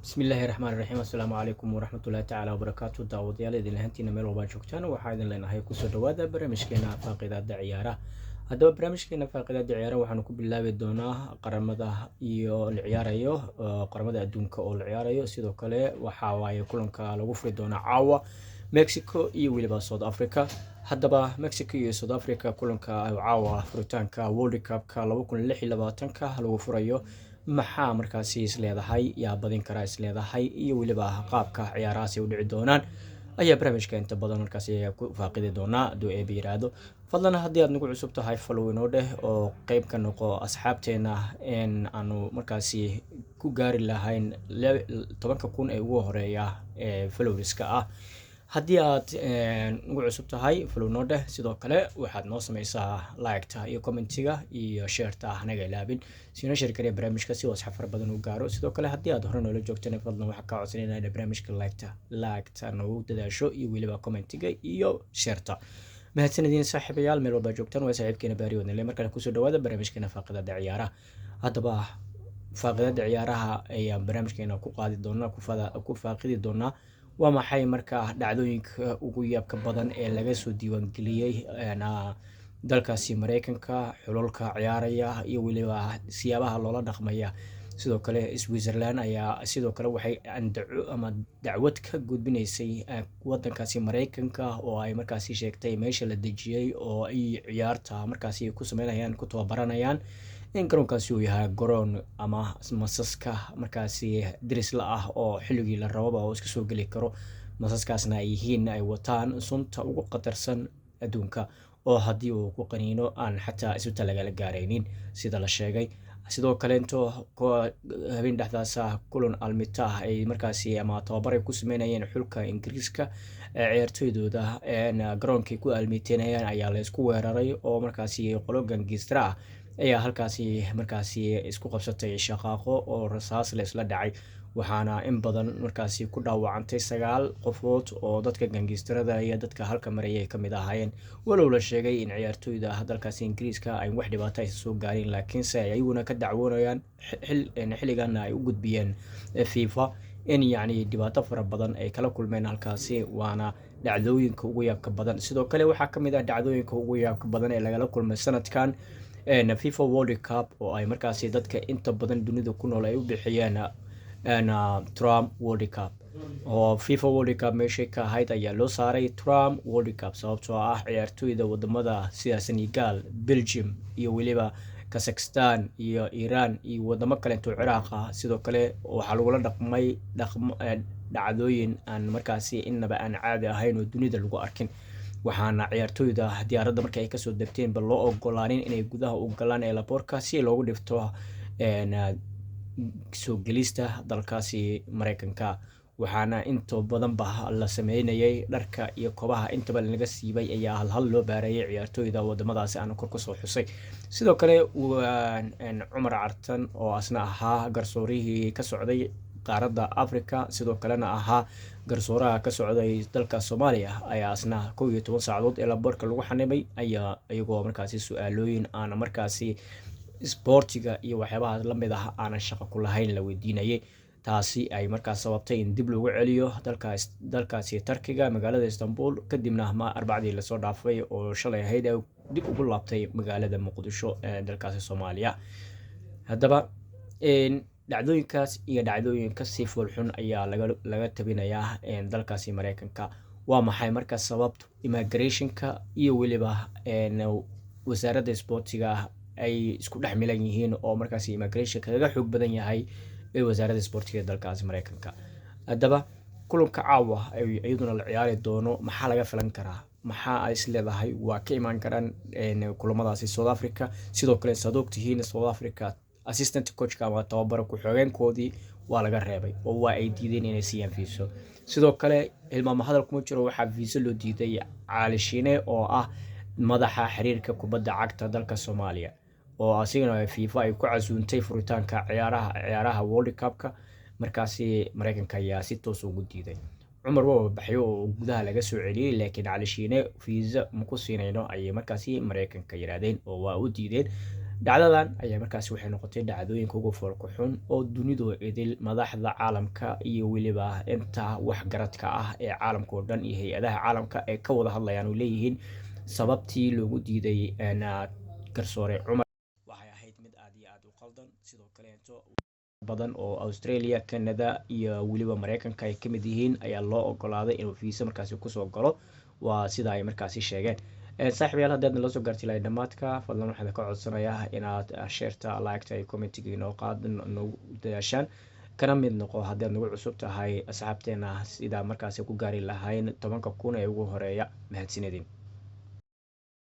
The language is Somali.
بسم الله الرحمن الرحيم السلام عليكم ورحمة الله تعالى وبركاته داوديال إذن لهنتينا ميل وبا joogtaan waxaa idin leenahay kusoo dhawaada barnaamijkeena faaqidaada ciyaaraha haddaba barnaamijkeena faaqidaada ciyaaraha waxaanu ku bilaabi doonaa qaramada iyo la ciyaarayo qaramada adduunka oo la ciyaarayo sidoo kale waxaa waaye kulanka lagu furi doonaa caawa Mexico iyo weliba South Africa haddaba Mexico iyo South Africa kulanka caawa furitaanka World Cup-ka 2026 lagu furayo maxaa markaasi isleedahay yaa badin kara isleedahay iyo weliba qaabka ciyaarahaasi u dhici doonaan ayaa barnaamijka inta badan markaasi ku faaqidi doonaa hadduu eeba yiraahdo fadlan haddii aad nagu cusub tahay follow inoo dheh oo qayb ka noqo asxaabteena in aanu markaasi ku gaari lahayn 10,000 ee ugu horeeya ee followerska ah haddii aad ugu cusub tahay follow noo dheh sidoo kale waxaad noo samaysaa like-ta iyo commentiga iyo share-ta hanaga ilaabin si noo share kariya barnaamijka si uu asxaab fara badan u gaaro sidoo kale haddii aad hore noola joogtana fadlan waxaa kaa codsanayna in barnaamijka like-ta noogu dadaasho iyo weliba commentiga iyo share-ta mahadsanidin saaxiibayaal meel walba joogtaan waa saaxiibkeena baari wadnale markale kusoo dhawaada barnaamijkeena faaqidaada ciyaaraha haddaba faaqidaada ciyaaraha ayaan barnaamijkeena ku qaadi doonaa ku faaqidi doonaa waa maxay markaa dhacdooyinka ugu yaabka badan ee laga soo diiwaangeliyey dalkaasi Mareykanka xulalka ciyaaraya iyo weliba siyaabaha loola dhaqmaya sidoo kale Switzerland ayaa sidoo kale waxay dacwad ka gudbinaysay wadankaasi Mareykanka oo ay markaasi sheegtay meesha la dejiyay oo ay ciyaarta markaasi ku sameynayaan ku tababaranayaan in garoonkaasi uu yahay garoon ama masaska markaasi diris la ah oo xilligii la rababa oo iska soo geli karo masaskaasna ay yihiin ay wataan sunta ugu qatarsan adduunka oo haddii uu ku qaniino aan xataa isbitaal lagala gaaraynin sida la sheegay sidoo kale into habeen dhexdaasa kulan almita ay markaasi ama tababar ay ku sameynayeen xulka Ingiriiska ciyaartoydooda garoonkii ku almiteynayaan ayaa la isku weeraray oo markaasi qolo gangistra ah ayaa markaasi isku qabsatay shaqaaqo oo rasaas la isla dhacay waxaana in badan markaasi ku dhaawacantay 9 qofood oo dadka gangistarada iyo dadka halka marayay ka mid ahaayeen walow la sheegay in ciyaartoyda dalkaasi Ingiriiska ay wax dhibaato ay soo gaareen laakiin se ayaguna ka dacwoonayaan xilligan ay u gudbiyeen FIFA in yani dhibaato fara badan ay kala kulmeen halkaasi waana dhacdooyinka ugu yaabka badan sidoo kale waxaa ka mid ah dhacdooyinka ugu yaabka badan ee lagala kulmay sanadkan FIFA World Cup oo ay markaasi dadka inta badan dunida ku nool ay u bixiyeen Trump World Cup oo FIFA World Cup meeshay ka ahayd ayaa loo saaray Trump World Cup sababtoo ah ciyaartoyda wadamada sida Senegal, Belgium iyo weliba Kazakhstan iyo Iran iyo wadamo kale oo Ciraaq ah sidoo kale waxaa lagu la dhaqmay dhacdooyin aan markaasi inaba aan caadi ahayn oo dunida lagu arkin waxaana ciyaartoyda diyaaradda markay ka soo degteen bal loo ogolaanin inay gudaha u galaan ee laboorka si loogu dhifto soo gelista dalkaasi Mareykanka waxaana inta badan la sameynayay dharka iyo kobaha intaba laga siibay ayaa hal loo baarayay ciyaartoyda wadamadaasi aan kor ku soo xusay sidoo kale Cumar Cartan oo asna ahaa garsoorihii ka socday qaaradda Afrika sidoo kalena ahaa garsooraha ka socday dalka Soomaaliya ayaa asna 12 saacadood ee laboorka lagu xanimay ayagoo markaasi su'aalooyin aan markaasi sportiga iyo waxyaabaha la mid ah aan shaqo ku lahayn la weydiinayay taasi ay markaas sababtay in dib loogu celiyo dalkaasi Turkiga magaalada Istanbul kadibna Arbacadii la soo dhaafay oo shalay ahayd dib ugu laabtay magaalada Muqdisho ee dalkaasi Soomaaliya haddaba dhacdooyinkaas iyo dhacdooyinka si foolxun ayaa laga tabinayaa dalkaasi Mareykanka waa maxay marka sababta immigration-ka iyo weliba wasaaradda sportiga ay isku dhex milan yihiin oo markaasi immigration kaga xoog badan yahay ee wasaaradda sportiga dalkaasi Mareykanka haddaba kulanka caawa iyaduna la ciyaari doono maxaa laga filan karaa maxaa is leedahay waa ka iman karaan kulamadaasi South Africa sidoo kale sadogtihiin South Africa assistant coach-ka ama tababaro ku xogeenkoodii waa laga reebay oo waa ay diideen inay siiyaan fiiso sidoo kale ilmaha hadal kuma jiro waxaa fiiso loo diiday Cali Shiine oo ah madaxa xiriirka kubadda cagta dalka Soomaaliya oo asigana FIFA ay ku casuuntay furitaanka ciyaaraha World Cup-ka markaasi Mareykanka ayaa si toos ugu diiday Cumar waa baxyo oo gudaha laga soo celiyay laakiin Cali Shiine fiisa ma ku siinayno ay markaasi Mareykanka yiraahdeen oo waa u diideen dhacdadan ayaa markaasi waxay noqotay dhacdooyinka ugu foolka xun oo dunidu idil madaxda caalamka iyo weliba inta waxgaradka ah ee caalamka oo dhan iyo hay-adaha caalamka ay ka wada hadlayaan oo leeyihiin sababtii loogu diiday garsoore cumar waxay ahayd mid aad iyo aad u qaldan. sidoo kaleeto badan oo Australia, Canada iyo weliba Mareykanka ay kamid yihiin ayaa loo ogolaaday inuu fiisa markaasi kusoo galo. waa sida ay markaasi sheegeen. saaxiibayaal haddaad nala soo gaartay ilaa dhamaadka fadlan waxaan ka codsanayaa inaad sheerta liketa iyo commentiga inoo nagu dadaashaan kana mid noqo haddaad nagu cusub tahay asxaabteena sida markaasi ku gaari lahayn 10,000 ee ugu horeeya. mahadsanidin.